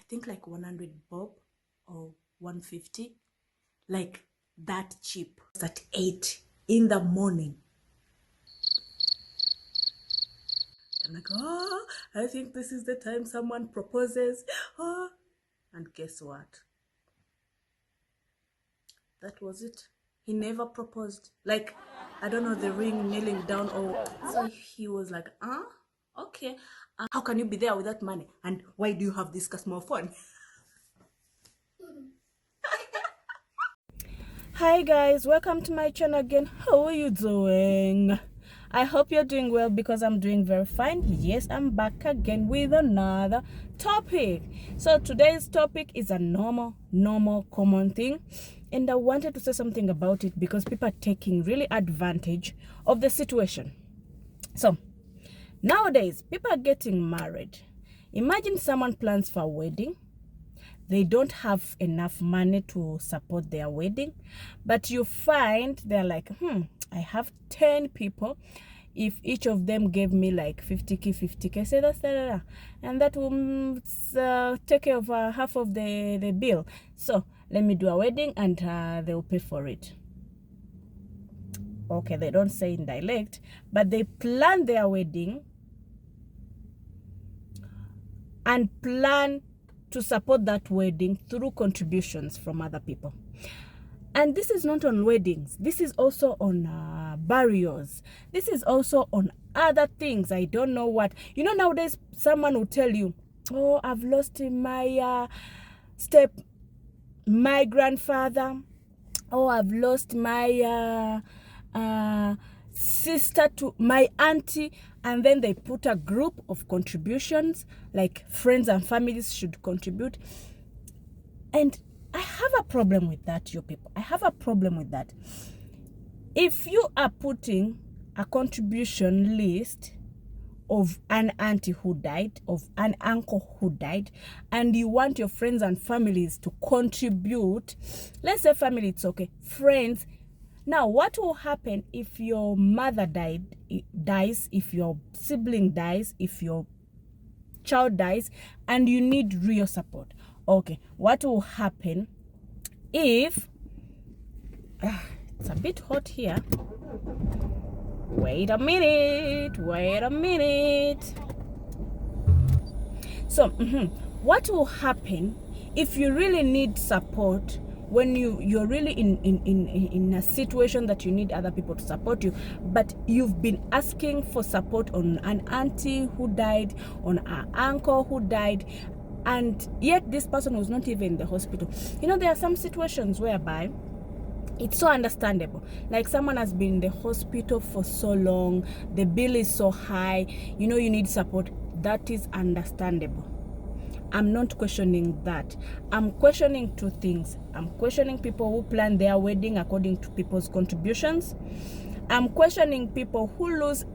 think like 100 bob or 150, like that cheap. At 8 in the morning. I'm like, oh, I think this is the time someone proposes. Oh, and guess what? That was it. He never proposed. Like, I don't know, the ring kneeling down, or so he was like, okay. How can you be there without money? And why do you have this small phone? Hi guys, welcome to my channel again. How are you doing? I hope you're doing well, because I'm doing very fine. Yes, I'm back again with another topic. So today's topic is a normal common thing, and I wanted to say something about it because people are taking really advantage of the situation. So nowadays people are getting married. Imagine someone plans for a wedding. They don't have enough money to support their wedding, but you find they're like, I have 10 people. If each of them gave me like 50k, say that's that, and that will take care of half of the bill. So let me do a wedding, and they'll pay for it. Okay, they don't say in dialect, but they plan their wedding and plan to support that wedding through contributions from other people. And this is not on weddings. This is also on burials. This is also on other things. I don't know what. You know, nowadays someone will tell you, oh, I've lost my grandfather. Oh, I've lost my sister to my auntie. And then they put a group of contributions, like friends and families should contribute. And I have a problem with that, you people. I have a problem with that. If you are putting a contribution list of an auntie who died, of an uncle who died, and you want your friends and families to contribute, let's say family, it's okay. Friends, now what will happen if your mother dies, if your sibling dies, if your child dies, and you need real support? Okay, what will happen if it's a bit hot here? Wait a minute. So what will happen if you really need support, when you're really in a situation that you need other people to support you, but you've been asking for support on an auntie who died, on an uncle who died, and yet this person was not even in the hospital? You know, there are some situations whereby it's so understandable. Like someone has been in the hospital for so long, the bill is so high, you know, you need support. That is understandable. I'm not questioning that. I'm questioning two things. I'm questioning people who plan their wedding according to people's contributions. I'm questioning people who lose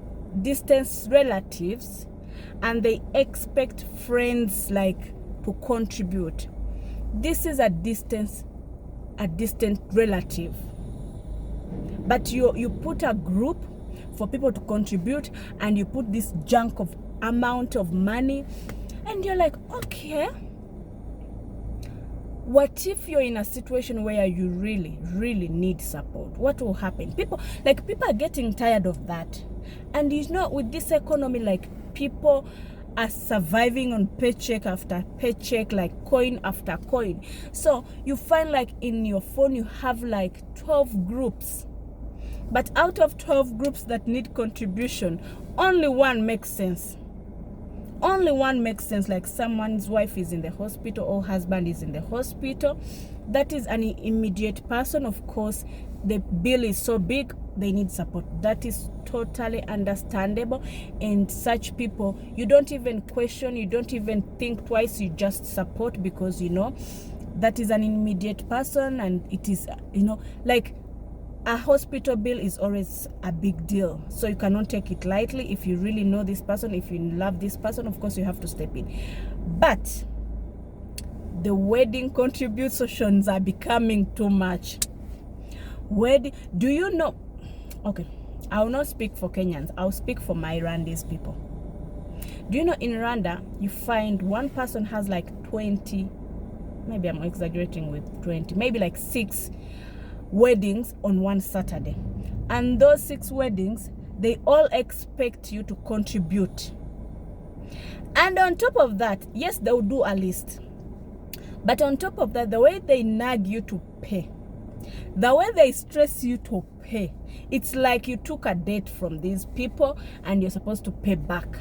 distant relatives and they expect friends like to contribute. This is a distant relative, but you put a group for people to contribute, and you put this junk of amount of money, and you're like, okay, what if you're in a situation where you really need support? What will happen? People are getting tired of that. And you know, with this economy, like, people are surviving on paycheck after paycheck, like coin after coin. So you find like in your phone you have like 12 groups, but out of 12 groups that need contribution, only one makes sense. Like someone's wife is in the hospital or husband is in the hospital. That is an immediate person. Of course, the bill is so big, they need support. That is totally understandable. And such people, you don't even question, you don't even think twice, you just support, because you know that is an immediate person, and it is, you know, like a hospital bill is always a big deal, so you cannot take it lightly. If you really know this person, if you love this person, of course you have to step in. But the wedding contributions are becoming too much. Do you know? Okay, I will not speak for Kenyans, I'll speak for my Rwandese people. Do you know in Rwanda, you find one person has like 20, maybe I'm exaggerating with 20, maybe like 6 weddings on one Saturday. And those 6 weddings, they all expect you to contribute. And on top of that, yes, they'll do a list. But on top of that, the way they nag you to pay, the way they stress you to pay, it's like you took a debt from these people and you're supposed to pay back.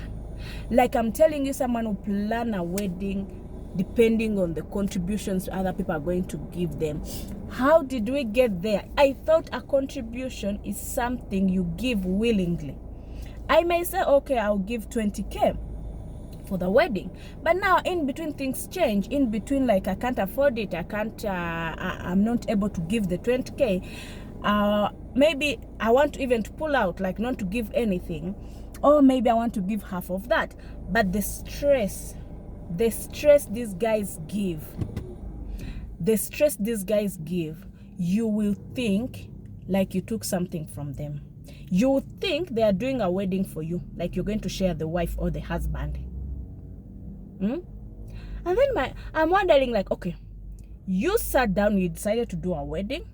Like I'm telling you, someone who plan a wedding depending on the contributions other people are going to give them. How did we get there? I thought a contribution is something you give willingly. I may say, okay, I'll give 20K for the wedding, but now in between things change. In between, like I can't afford it, I'm not able to give the 20K. Maybe I want even to pull out, like not to give anything, or maybe I want to give half of that. But the stress these guys give, you will think like you took something from them. You will think they are doing a wedding for you, like you're going to share the wife or the husband. And then I'm wondering, like, okay, you sat down, you decided to do a wedding,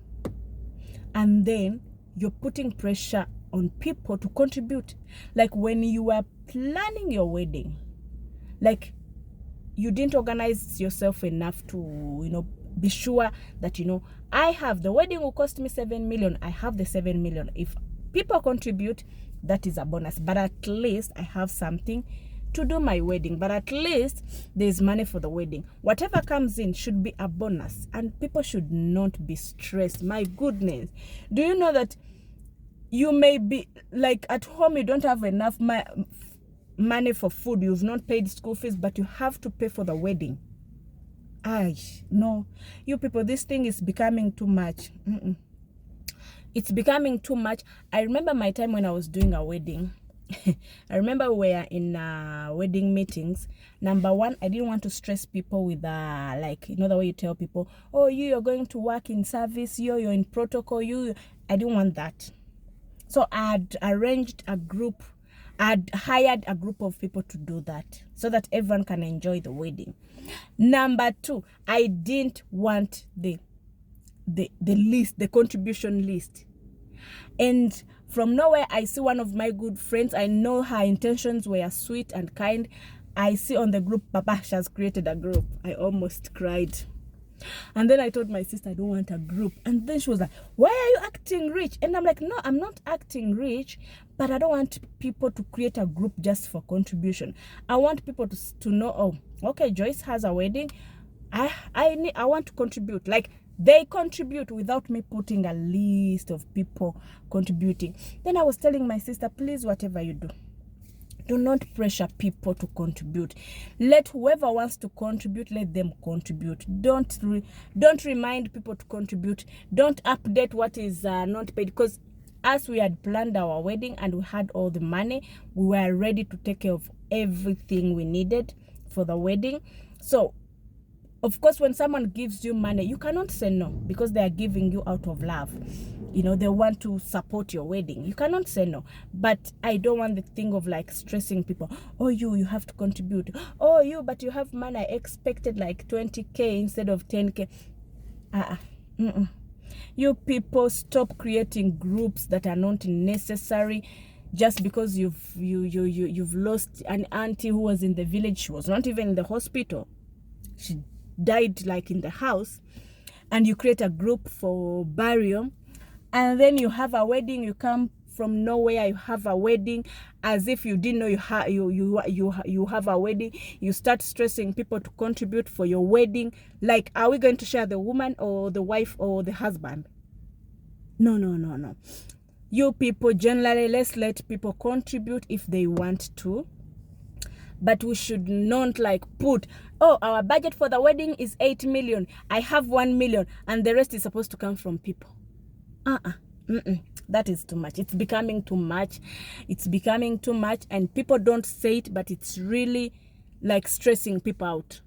and then you're putting pressure on people to contribute. Like when you were planning your wedding, like you didn't organize yourself enough to, be sure that, I have the wedding will cost me 7 million. I have the 7 million. If people contribute, that is a bonus. But at least I have something to do my wedding. But at least there's money for the wedding. Whatever comes in should be a bonus. And people should not be stressed. My goodness. Do you know that you may be, like at home, you don't have enough money for food, you've not paid school fees, but you have to pay for the wedding? No, you people, this thing is becoming too much. It's becoming too much. I remember my time when I was doing a wedding. I remember we were in wedding meetings. Number one, I didn't want to stress people with like, the way you tell people, oh, you're going to work in service, you're in protocol, I didn't want that. So I'd arranged a group, I'd hired a group of people to do that so that everyone can enjoy the wedding. Number two, I didn't want the list, the contribution list. And from nowhere, I see one of my good friends. I know her intentions were sweet and kind. I see on the group, Papa has created a group. I almost cried. And then I told my sister, I don't want a group. And then she was like, why are you acting rich? And I'm like, no, I'm not acting rich, but I don't want people to create a group just for contribution. I want people to know, oh, okay, Joyce has a wedding. I want to contribute. Like, they contribute without me putting a list of people contributing. Then I was telling my sister, please, whatever you do, do not pressure people to contribute. Let whoever wants to contribute, let them contribute. Don't remind people to contribute. Don't update what is not paid. Because as we had planned our wedding and we had all the money, we were ready to take care of everything we needed for the wedding. So, of course, when someone gives you money, you cannot say no, because they are giving you out of love. They want to support your wedding. You cannot say no. But I don't want the thing of like stressing people. Oh, you have to contribute. Oh, but you have money. I expected like 20K instead of 10K. You people, stop creating groups that are not necessary. Just because you've lost an auntie who was in the village. She was not even in the hospital. She died like in the house. And you create a group for burial. And then you have a wedding, you come from nowhere, you have a wedding as if you didn't know you have a wedding. You start stressing people to contribute for your wedding. Like, are we going to share the woman or the wife or the husband? No. You people, generally, let's let people contribute if they want to. But we should not like put, oh, our budget for the wedding is 8 million. I have 1 million and the rest is supposed to come from people. That is too much. It's becoming too much. And people don't say it, but it's really like stressing people out.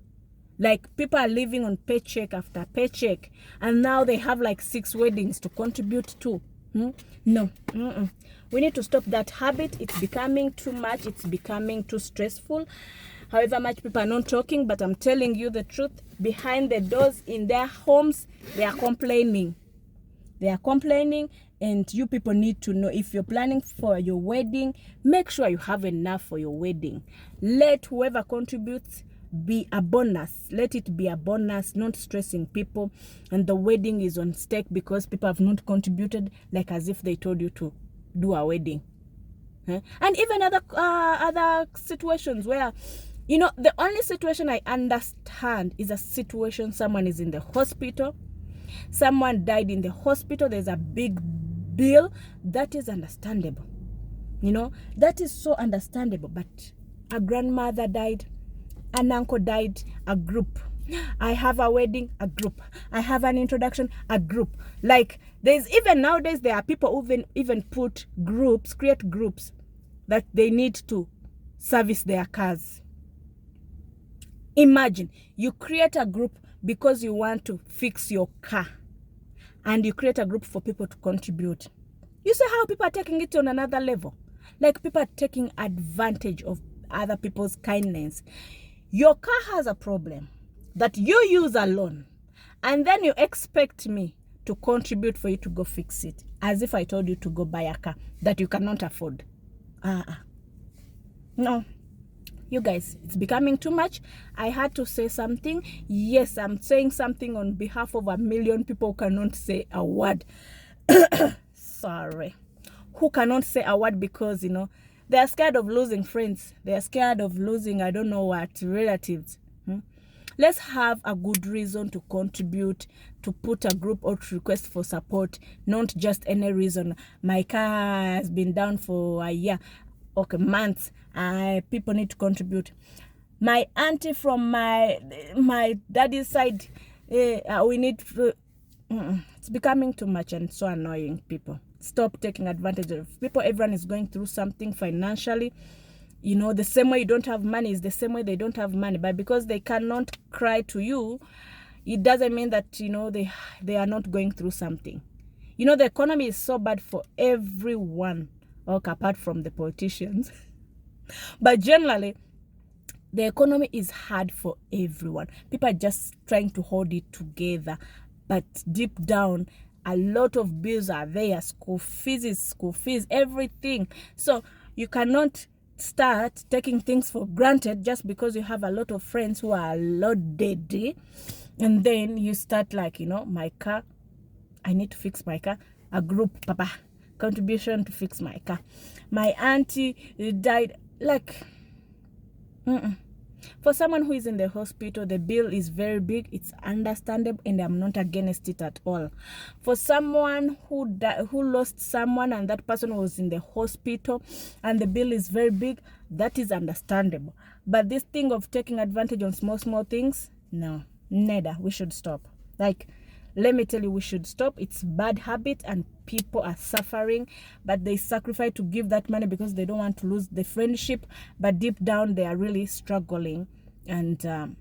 Like, people are living on paycheck after paycheck, and now they have like 6 weddings to contribute to. No. We need to stop that habit. It's becoming too much. It's becoming too stressful. However much people are not talking, but I'm telling you the truth. Behind the doors in their homes, they are complaining. They are complaining, and you people need to know, if you're planning for your wedding, make sure you have enough for your wedding. Let whoever contributes be a bonus. Let it be a bonus, not stressing people, and the wedding is on stake because people have not contributed, like as if they told you to do a wedding. And even other situations where, you know, the only situation I understand is a situation someone is in the hospital, someone died in the hospital, there's a big bill. That is understandable. You know, that is so understandable. But a grandmother died, an uncle died, a group. I have a wedding, a group. I have an introduction, a group. Like, there's even nowadays, there are people who even put groups, create groups that they need to service their cars. Imagine, you create a group because you want to fix your car, and you create a group for people to contribute. You see how people are taking it on another level? Like, people are taking advantage of other people's kindness. Your car has a problem that you use alone, and then you expect me to contribute for you to go fix it, as if I told you to go buy a car that you cannot afford. No. You guys, it's becoming too much. I had to say something. Yes, I'm saying something on behalf of 1 million people who cannot say a word. Sorry. Who cannot say a word because, you know, they are scared of losing friends. They are scared of losing, I don't know what, relatives. Let's have a good reason to contribute, to put a group or to request for support, not just any reason. My car has been down for a year. Okay, months. People need to contribute. My auntie from my daddy's side, we need to, it's becoming too much and so annoying. People, stop taking advantage of people. Everyone is going through something financially. You know, the same way you don't have money is the same way they don't have money. But because they cannot cry to you, it doesn't mean that, you know, they are not going through something. You know, the economy is so bad for everyone. Okay, apart from the politicians. But generally, the economy is hard for everyone. People are just trying to hold it together. But deep down, a lot of bills are there. School fees, everything. So you cannot start taking things for granted just because you have a lot of friends who are loaded. And then you start like, you know, my car, I need to fix my car. A group, papa, contribution to fix my car. My auntie died. Like, for someone who is in the hospital, the bill is very big. It's understandable, and I'm not against it at all. For someone who lost someone, and that person was in the hospital, and the bill is very big, that is understandable. But this thing of taking advantage on small things, no, neither. We should stop. Like, let me tell you, we should stop. It's bad habit, and people are suffering, but they sacrifice to give that money because they don't want to lose the friendship. But deep down, they are really struggling, and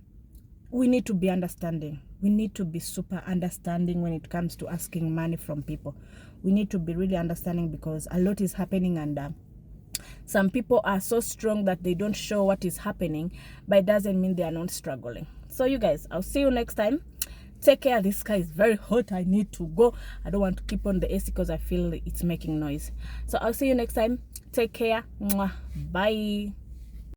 we need to be understanding. We need to be super understanding when it comes to asking money from people. We need to be really understanding because a lot is happening, and some people are so strong that they don't show what is happening, but it doesn't mean they are not struggling. So you guys, I'll see you next time. Take care. This sky is very hot. I need to go. I don't want to keep on the AC because I feel it's making noise. So I'll see you next time. Take care. Mwah. Bye.